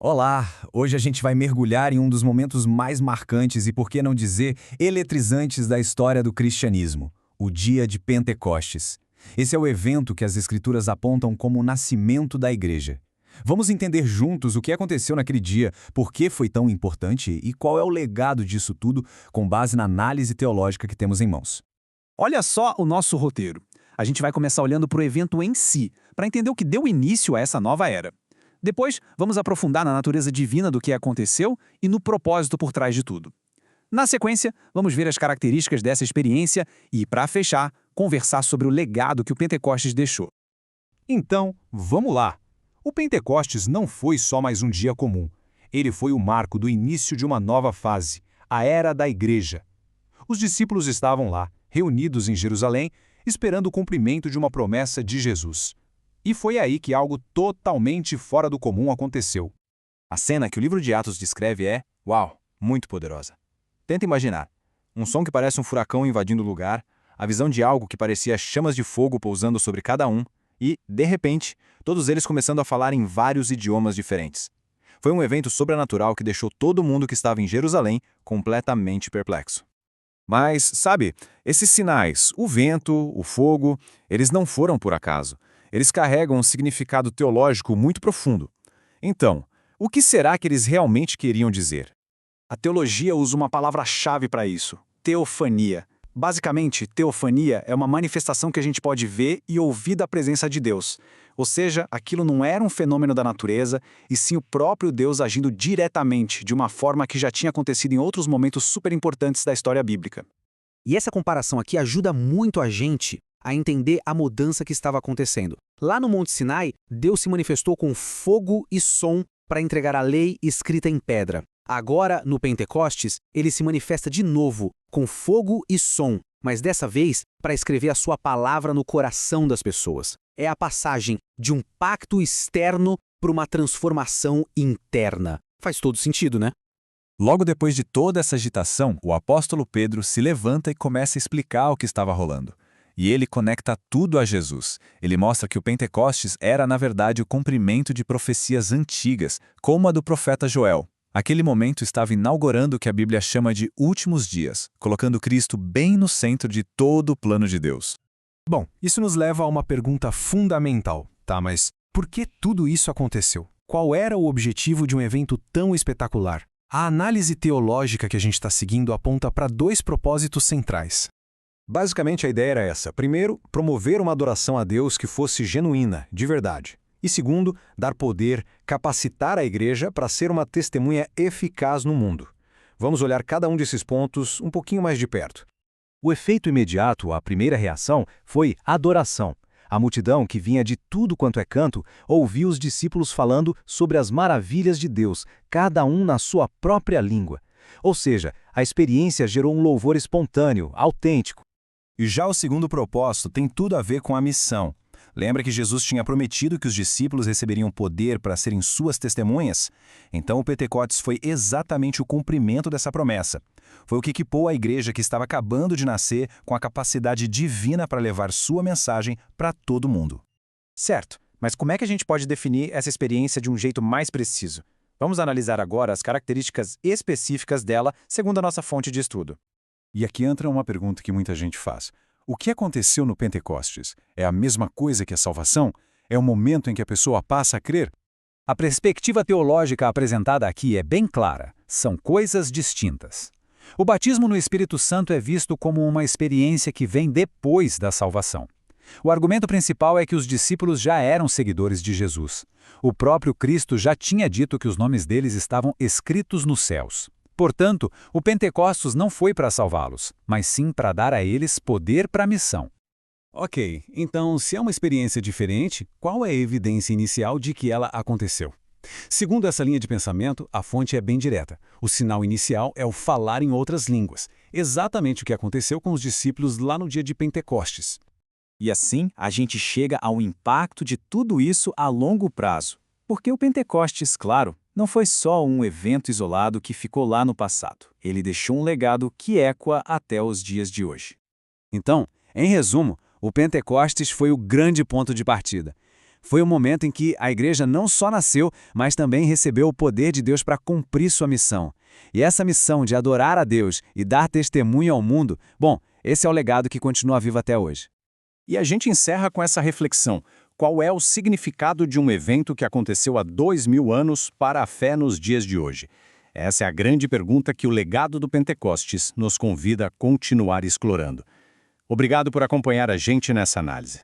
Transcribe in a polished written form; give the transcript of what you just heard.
Olá! Hoje a gente vai mergulhar em um dos momentos mais marcantes e, por que não dizer, eletrizantes da história do cristianismo, o Dia de Pentecostes. Esse é o evento que as Escrituras apontam como o nascimento da Igreja. Vamos entender juntos o que aconteceu naquele dia, por que foi tão importante e qual é o legado disso tudo, com base na análise teológica que temos em mãos. Olha só o nosso roteiro. A gente vai começar olhando para o evento em si, para entender o que deu início a essa nova era. Depois, vamos aprofundar na natureza divina do que aconteceu e no propósito por trás de tudo. Na sequência, vamos ver as características dessa experiência e, para fechar, conversar sobre o legado que o Pentecostes deixou. Então, vamos lá. O Pentecostes não foi só mais um dia comum. Ele foi o marco do início de uma nova fase, a Era da Igreja. Os discípulos estavam lá, reunidos em Jerusalém, esperando o cumprimento de uma promessa de Jesus. E foi aí que algo totalmente fora do comum aconteceu. A cena que o livro de Atos descreve é, uau, muito poderosa. Tenta imaginar. Um som que parece um furacão invadindo o lugar, a visão de algo que parecia chamas de fogo pousando sobre cada um e, de repente, todos eles começando a falar em vários idiomas diferentes. Foi um evento sobrenatural que deixou todo mundo que estava em Jerusalém completamente perplexo. Mas, sabe, esses sinais, o vento, o fogo, eles não foram por acaso. Eles carregam um significado teológico muito profundo. Então, o que será que eles realmente queriam dizer? A teologia usa uma palavra-chave para isso: teofania. Basicamente, teofania é uma manifestação que a gente pode ver e ouvir da presença de Deus. Ou seja, aquilo não era um fenômeno da natureza, e sim o próprio Deus agindo diretamente, de uma forma que já tinha acontecido em outros momentos super importantes da história bíblica. E essa comparação aqui ajuda muito a gente a entender a mudança que estava acontecendo. Lá no Monte Sinai, Deus se manifestou com fogo e som para entregar a lei escrita em pedra. Agora, no Pentecostes, ele se manifesta de novo, com fogo e som, mas dessa vez para escrever a sua palavra no coração das pessoas. É a passagem de um pacto externo para uma transformação interna. Faz todo sentido, né? Logo depois de toda essa agitação, o apóstolo Pedro se levanta e começa a explicar o que estava rolando. E ele conecta tudo a Jesus. Ele mostra que o Pentecostes era, na verdade, o cumprimento de profecias antigas, como a do profeta Joel. Aquele momento estava inaugurando o que a Bíblia chama de últimos dias, colocando Cristo bem no centro de todo o plano de Deus. Bom, isso nos leva a uma pergunta fundamental, tá? Mas por que tudo isso aconteceu? Qual era o objetivo de um evento tão espetacular? A análise teológica que a gente está seguindo aponta para dois propósitos centrais. Basicamente, a ideia era essa. Primeiro, promover uma adoração a Deus que fosse genuína, de verdade. E segundo, dar poder, capacitar a igreja para ser uma testemunha eficaz no mundo. Vamos olhar cada um desses pontos um pouquinho mais de perto. O efeito imediato, a primeira reação, foi adoração. A multidão, que vinha de tudo quanto é canto, ouviu os discípulos falando sobre as maravilhas de Deus, cada um na sua própria língua. Ou seja, a experiência gerou um louvor espontâneo, autêntico. E já o segundo propósito tem tudo a ver com a missão. Lembra que Jesus tinha prometido que os discípulos receberiam poder para serem suas testemunhas? Então o Pentecostes foi exatamente o cumprimento dessa promessa. Foi o que equipou a igreja que estava acabando de nascer com a capacidade divina para levar sua mensagem para todo mundo. Certo, mas como é que a gente pode definir essa experiência de um jeito mais preciso? Vamos analisar agora as características específicas dela, segundo a nossa fonte de estudo. E aqui entra uma pergunta que muita gente faz. O que aconteceu no Pentecostes? É a mesma coisa que a salvação? É o momento em que a pessoa passa a crer? A perspectiva teológica apresentada aqui é bem clara. São coisas distintas. O batismo no Espírito Santo é visto como uma experiência que vem depois da salvação. O argumento principal é que os discípulos já eram seguidores de Jesus. O próprio Cristo já tinha dito que os nomes deles estavam escritos nos céus. Portanto, o Pentecostes não foi para salvá-los, mas sim para dar a eles poder para a missão. Ok, então se é uma experiência diferente, qual é a evidência inicial de que ela aconteceu? Segundo essa linha de pensamento, a fonte é bem direta. O sinal inicial é o falar em outras línguas, exatamente o que aconteceu com os discípulos lá no dia de Pentecostes. E assim, a gente chega ao impacto de tudo isso a longo prazo. Porque o Pentecostes, claro, não foi só um evento isolado que ficou lá no passado. Ele deixou um legado que ecoa até os dias de hoje. Então, em resumo, o Pentecostes foi o grande ponto de partida. Foi o momento em que a igreja não só nasceu, mas também recebeu o poder de Deus para cumprir sua missão. E essa missão de adorar a Deus e dar testemunho ao mundo, bom, esse é o legado que continua vivo até hoje. E a gente encerra com essa reflexão. Qual é o significado de um evento que aconteceu há 2000 anos para a fé nos dias de hoje? Essa é a grande pergunta que o legado do Pentecostes nos convida a continuar explorando. Obrigado por acompanhar a gente nessa análise.